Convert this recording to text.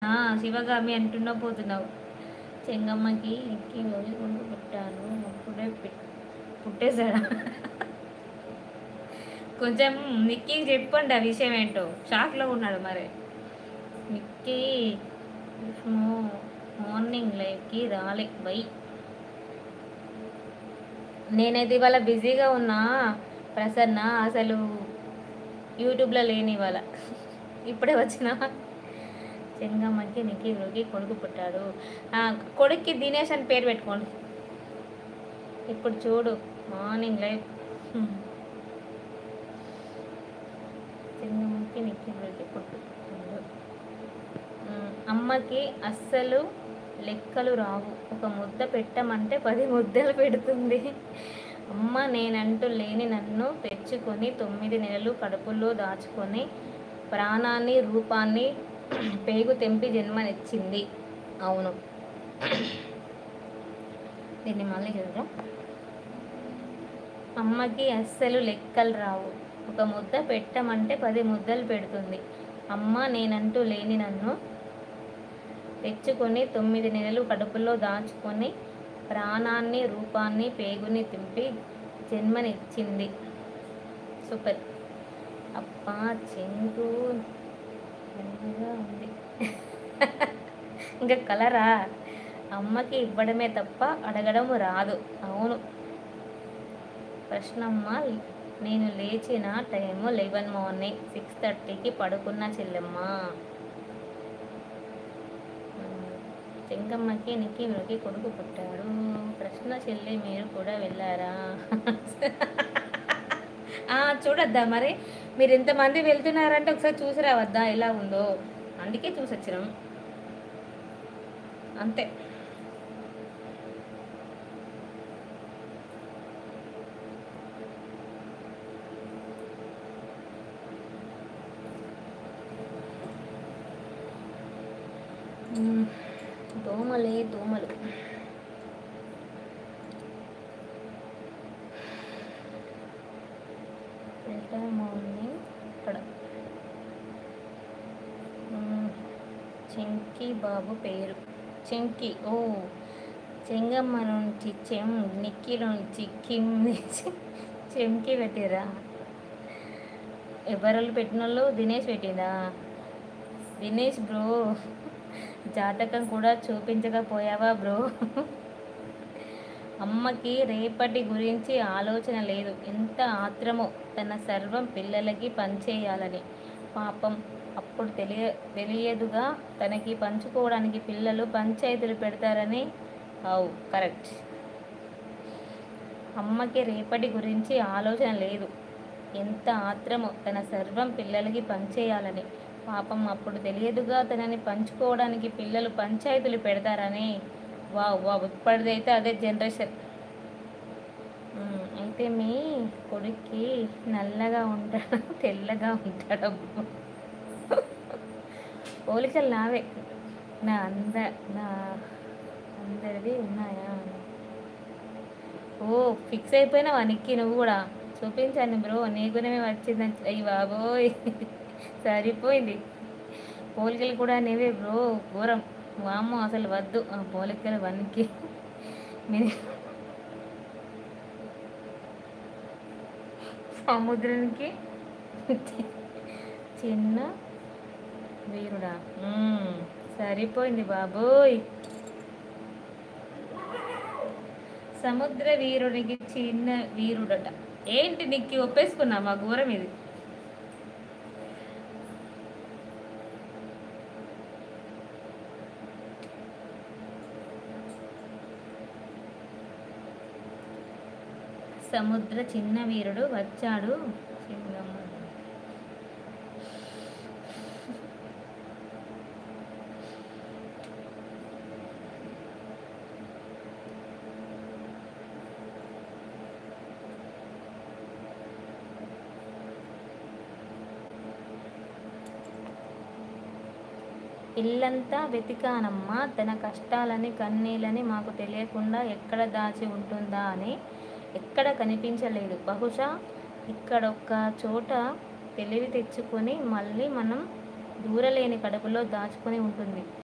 శివగామి అంటున్నావు పోతున్నావు. చెంగమ్మకి ఎక్కి వదులుకుంటూ పుట్టాను అప్పుడే పుట్టేశాడా? కొంచెం నిక్కీ చెప్పండి ఆ విషయం ఏంటో, షాక్లో ఉన్నాడు మరి. నిక్కీ మార్నింగ్ లైవ్కి రాలే బై. నేనైతే ఇవాళ బిజీగా ఉన్నా ప్రసన్న, అసలు యూట్యూబ్లో లేని ఇవాళ. ఇప్పుడే వచ్చిన. చెంగమ్మకి నిఖిల్కి కొడుకు పుట్టాడు. కొడుక్కి దినేష్ అని పేరు పెట్టుకోండి. ఇప్పుడు చూడు మార్నింగ్ లైవ్. చెంగమ్మకి నిఖిల్కి కొడుకు పుట్టాడు. అమ్మకి అస్సలు లెక్కలు రావు, ఒక ముద్ద పెట్టమంటే 10 ముద్దలు పెడుతుంది. అమ్మ నేనంటూ లేని నన్ను తెచ్చుకొని 9 నెలలు కడుపులో దాచుకొని ప్రాణాన్ని రూపాన్ని పేగు తెంపి జన్మనిచ్చింది. అవును, దీన్ని మళ్ళీ చూద్దాం. అమ్మకి అస్సలు లెక్కలు రావు, ఒక ముద్ద పెట్టమంటే 10 ముద్దలు పెడుతుంది. అమ్మ నేనంటూ లేని నన్ను తెచ్చుకొని 9 నెలలు కడుపులో దాచుకొని ప్రాణాన్ని రూపాన్ని పేగుని తెంపి జన్మనిచ్చింది. సూపర్. అబ్బా చెంగు ఉంది. ఇంకా కలరా? అమ్మకి ఇవ్వడమే తప్ప అడగడం రాదు. అవును ప్రశ్నమ్మ, నేను లేచిన టైము 11 మార్నింగ్, 6:30కి పడుకున్న చెల్లెమ్మ. చెంగమ్మకి నిఖిల్కి కొడుకు పుట్టాడు. ప్రశ్న చెల్లి మీరు కూడా వెళ్ళారా? చూడొద్దా మరి? మీరు ఇంతమంది వెళ్తున్నారంటే ఒకసారి చూసి రావద్దా ఎలా ఉందో? అందుకే చూసి వచ్చినాం అంతే. దోమలు మార్నింగ్ ఇక్కడ చెంకి బాబు పేరు చెంకి. ఓ చెంగమ్మ నుంచి నిక్కిలో నుంచి చెంకి పెట్టిరా? ఎవరు పెట్టిన వాళ్ళు? దినేష్ పెట్టిందా? దినేష్ బ్రో, జాతకం కూడా చూపించకపోయావా బ్రో? అమ్మకి రేపటి గురించి ఆలోచన లేదు, ఎంత ఆత్రమో తన సర్వం పిల్లలకి పంచేయాలని. పాపం అప్పుడు తెలియదుగా తనకి పంచుకోవడానికి పిల్లలు పంచాయతీలు పెడతారని. అవు కరెక్ట్. అమ్మకి రేపటి గురించి ఆలోచన లేదు, ఎంత ఆత్రమో తన సర్వం పిల్లలకి పంచేయాలని. పాపం అప్పుడు తెలియదుగా తనని పంచుకోవడానికి పిల్లలు పంచాయతీలు పెడతారని. వావ్ ఇప్పటిదైతే అదే జనరేషన్. అయితే మీ కొడుక్కి నల్లగా ఉంటాడా తెల్లగా ఉంటాడా? పోలికలు నావే, నా అందరివి ఉన్నాయా? ఓ ఫిక్స్ అయిపోయినావా నిక్కి? నువ్వు కూడా చూపించాను బ్రో, నీ గుణమే వచ్చిందని. అయ్యి బాబోయ్ సరిపోయింది. పోలికలు కూడా నీవే బ్రో, ఘోరం. వామ్మో అసలు వద్దు ఆ పోలికలు వనికి. మీరు సముద్రానికి చిన్న వీరుడా? సరిపోయింది బాబోయ్. సముద్ర వీరుడికి చిన్న వీరుడట. ఏంటి నిక్కి ఒప్పేసుకున్నావా? ఘోరం ఇది. సముద్ర చిన్న వీరుడు వచ్చాడు. ఇల్లంతా వెతికానమ్మా, తన కష్టాలని కన్నీళ్ళని మాకు తెలియకుండా ఎక్కడ దాచి ఉంటుందా అని. ఎక్కడ కనిపించలేదు. బహుశా ఇక్కడొక్క చోట తెలివి తెచ్చుకొని మళ్ళీ మనం దూరలేని కడుపులో దాచుకొని ఉంటుంది.